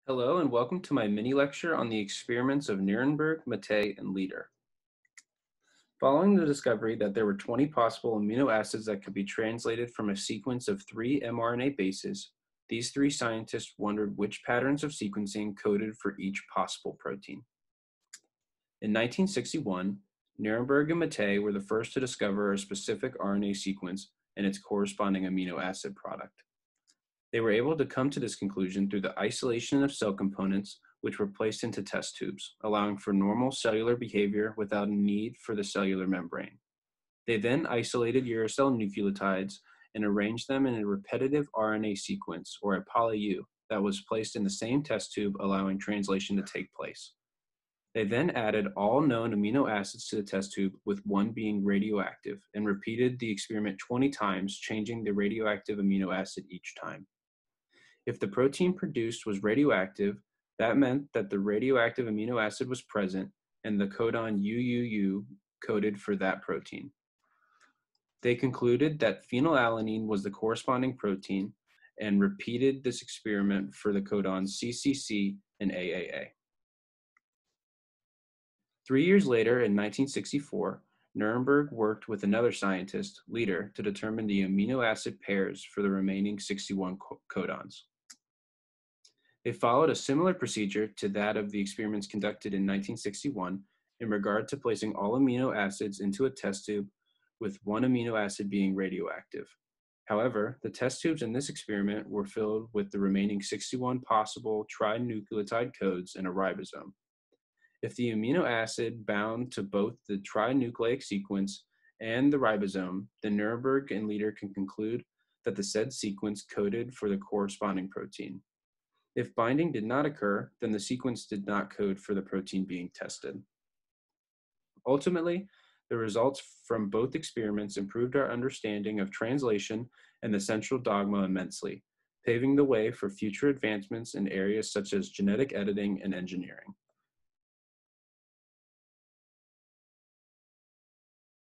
Hello and welcome to my mini lecture on the experiments of Nirenberg, Mattheai, and Lieder. Following the discovery that there were 20 possible amino acids that could be translated from a sequence of 3 mRNA bases, these three scientists wondered which patterns of sequencing coded for each possible protein. In 1961, Nirenberg and Mattheai were the first to discover a specific RNA sequence and its corresponding amino acid product. They were able to come to this conclusion through the isolation of cell components which were placed into test tubes, allowing for normal cellular behavior without a need for the cellular membrane. They then isolated uracil nucleotides and arranged them in a repetitive RNA sequence, or a poly-U, that was placed in the same test tube, allowing translation to take place. They then added all known amino acids to the test tube, with one being radioactive, and repeated the experiment 20 times, changing the radioactive amino acid each time. If the protein produced was radioactive, that meant that the radioactive amino acid was present and the codon UUU coded for that protein. They concluded that phenylalanine was the corresponding protein and repeated this experiment for the codons CCC and AAA. 3 years later, in 1964, Nirenberg worked with another scientist, Lieder, to determine the amino acid pairs for the remaining 61 codons. They followed a similar procedure to that of the experiments conducted in 1961 in regard to placing all amino acids into a test tube, with one amino acid being radioactive. However, the test tubes in this experiment were filled with the remaining 61 possible trinucleotide codes in a ribosome. If the amino acid bound to both the trinucleic sequence and the ribosome, then Nirenberg and Lieder can conclude that the said sequence coded for the corresponding protein. If binding did not occur, then the sequence did not code for the protein being tested. Ultimately, the results from both experiments improved our understanding of translation and the central dogma immensely, paving the way for future advancements in areas such as genetic editing and engineering.